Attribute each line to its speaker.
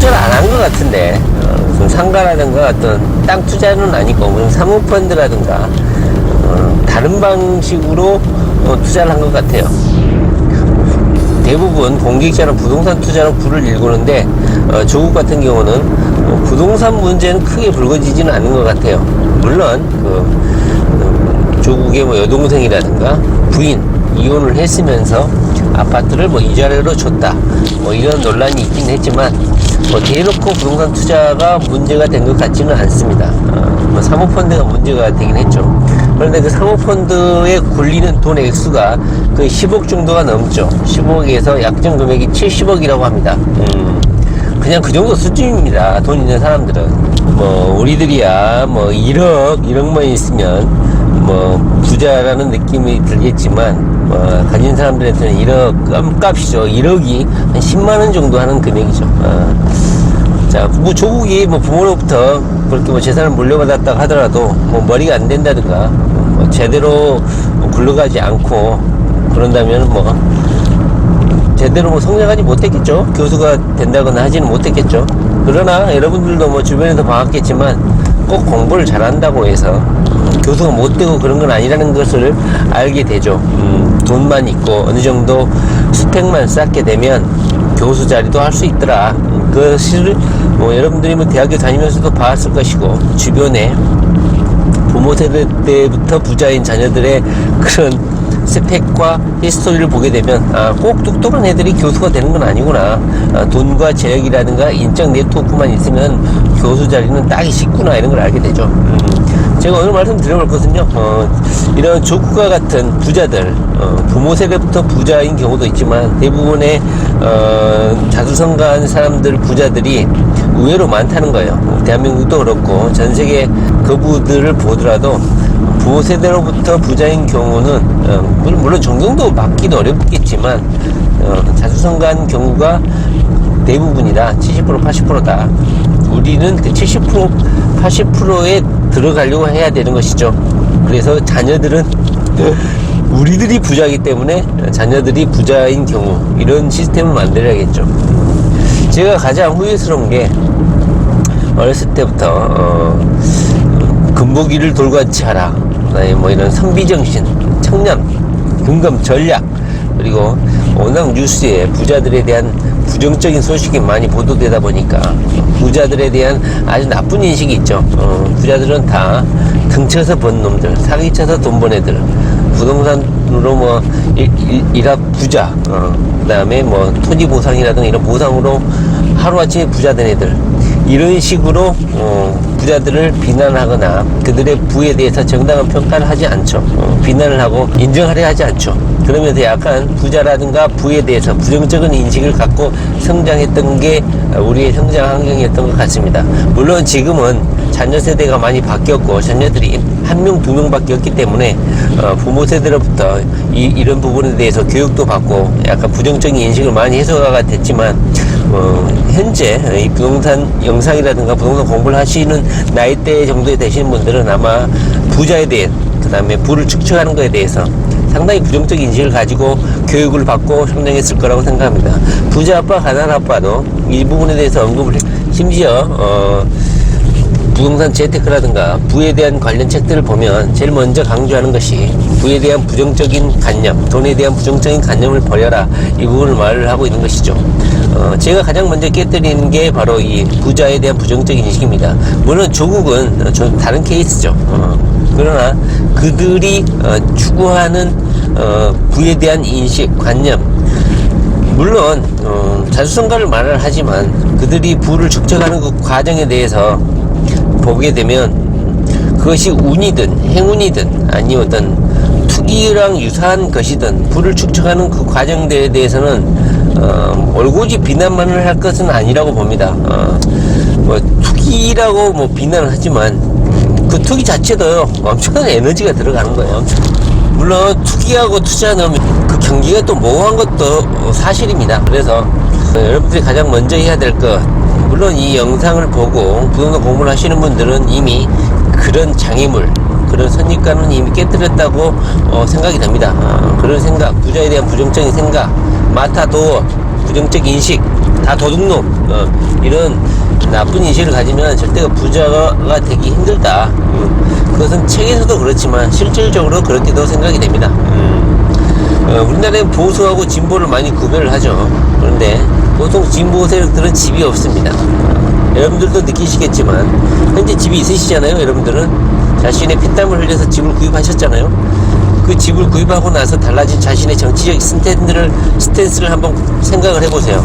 Speaker 1: 투자를 안 한 것 같은데, 무슨 상가라든가 어떤 땅 투자는 아니고 무슨 사모펀드라든가 다른 방식으로 투자를 한 것 같아요. 대부분 공직자는 부동산 투자로 불을 일구는데 조국 같은 경우는 부동산 문제는 크게 불거지지는 않는 것 같아요. 물론 조국의 뭐 여동생이라든가 부인 이혼을 했으면서 아파트를 뭐 이자료로 줬다 뭐 이런 논란이 있긴 했지만 대놓고 부동산 투자가 문제가 된 것 같지는 않습니다. 뭐 사모펀드가 문제가 되긴 했죠. 그런데 그 사모펀드에 굴리는 돈 액수가 거의 10억 정도가 넘죠. 10억에서 약정 금액이 70억이라고 합니다. 그냥 그 정도 수준입니다. 돈 있는 사람들은. 뭐 우리들이야 뭐 1억만 있으면 뭐 부자라는 느낌이 들겠지만 가진 사람들한테는 1억 깜값이죠. 1억이 한 10만원 정도 하는 금액이죠. 자, 뭐 조국이 뭐 부모로부터 그렇게 뭐 재산을 물려받았다고 하더라도 뭐 머리가 안 된다든가 뭐 제대로 굴러가지 않고 그런다면 뭐 제대로 뭐 성장하지 못했겠죠. 교수가 된다거나 하지는 못했겠죠. 그러나 여러분들도 뭐 주변에서 봐왔겠지만 꼭 공부를 잘한다고 해서 교수가 못되고 그런 건 아니라는 것을 알게 되죠. 돈만 있고 어느 정도 스펙만 쌓게 되면 교수 자리도 할 수 있더라. 그것을 뭐 여러분들이 뭐 대학교 다니면서도 봤을 것이고 주변에 부모 세대 때부터 부자인 자녀들의 그런 스펙과 히스토리를 보게 되면 꼭 똑똑한 애들이 교수가 되는 건 아니구나. 돈과 재력이라든가 인적 네트워크만 있으면 교수 자리는 따기 쉽구나 이런 걸 알게 되죠. 제가 오늘 말씀드려볼 것은요, 이런 조국과 같은 부자들, 부모 세대부터 부자인 경우도 있지만 대부분의 자수성가한 사람들 부자들이 의외로 많다는 거예요. 대한민국도 그렇고 전 세계 그부들을 보더라도 부모 세대로부터 부자인 경우는 물론 존경도 받기도 어렵겠지만 자수성가한 경우가 대부분이다. 70% 80%다. 우리는 그 70% 80%에 들어가려고 해야 되는 것이죠. 그래서 자녀들은 우리들이 부자이기 때문에 자녀들이 부자인 경우 이런 시스템을 만들어야겠죠. 제가 가장 후회스러운 게 어렸을 때부터 금보기를 돌같이 하라, 뭐 이런 선비정신, 청년, 금감 전략, 그리고 워낙 뉴스에 부자들에 대한 부정적인 소식이 많이 보도되다 보니까 부자들에 대한 아주 나쁜 인식이 있죠. 부자들은 다 등쳐서 번 놈들, 사기쳐서 돈 번 애들, 부동산으로 뭐 일합 부자, 그 다음에 뭐 토지 보상이라든가 이런 보상으로 하루아침에 부자 된 애들, 이런 식으로 부자들을 비난하거나 그들의 부에 대해서 정당한 평가를 하지 않죠. 비난을 하고 인정하려 하지 않죠. 그러면서 약간 부자라든가 부에 대해서 부정적인 인식을 갖고 성장했던 게 우리의 성장 환경이었던 것 같습니다. 물론 지금은 자녀 세대가 많이 바뀌었고 자녀들이 한 명, 두 명밖에 없기 때문에 부모 세대로부터 이런 부분에 대해서 교육도 받고 약간 부정적인 인식을 많이 해소가 됐지만 현재 이 부동산 영상이라든가 부동산 공부를 하시는 나이대 정도에 되시는 분들은 아마 부자에 대한, 그 다음에 부를 축적하는 것에 대해서 상당히 부정적인 인식을 가지고 교육을 받고 성장했을 거라고 생각합니다. 부자 아빠, 가난 아빠도 이 부분에 대해서 언급을 심지어 부동산 재테크라든가 부에 대한 관련 책들을 보면 제일 먼저 강조하는 것이 부에 대한 부정적인 관념, 돈에 대한 부정적인 관념을 버려라, 이 부분을 말을 하고 있는 것이죠. 제가 가장 먼저 깨뜨리는 게 바로 이 부자에 대한 부정적인 인식입니다. 물론 조국은 좀 다른 케이스죠. 그러나 그들이 추구하는 부에 대한 인식, 관념, 물론 자수성가를 말을 하지만 그들이 부를 축적하는 그 과정에 대해서 보게 되면 그것이 운이든 행운이든 아니면 어떤 투기랑 유사한 것이든 부를 축적하는 그 과정들에 대해서는 올고지 비난만을 할 것은 아니라고 봅니다. 뭐 투기라고 뭐 비난을 하지만 그 투기 자체도요 엄청난 에너지가 들어가는 거예요. 물론 투기하고 투자는 그 경기가 또 모호한 것도 사실입니다. 그래서 여러분들이 가장 먼저 해야 될 것, 물론 이 영상을 보고 부동산 공부를 하시는 분들은 이미 그런 장애물, 그런 선입관은 이미 깨뜨렸다고 생각이 됩니다. 그런 생각, 부자에 대한 부정적인 생각, 마타도어, 부정적 인식, 다 도둑놈, 이런 나쁜 인식을 가지면 절대 부자가 되기 힘들다. 그것은 책에서도 그렇지만 실질적으로 그렇게도 생각이 됩니다. 우리나라는 보수하고 진보를 많이 구별을 하죠. 그런데 보통 진보 세력들은 집이 없습니다. 여러분들도 느끼시겠지만 현재 집이 있으시잖아요. 여러분들은 자신의 피땀을 흘려서 집을 구입하셨잖아요. 그 집을 구입하고 나서 달라진 자신의 정치적 스탠스를 한번 생각을 해보세요.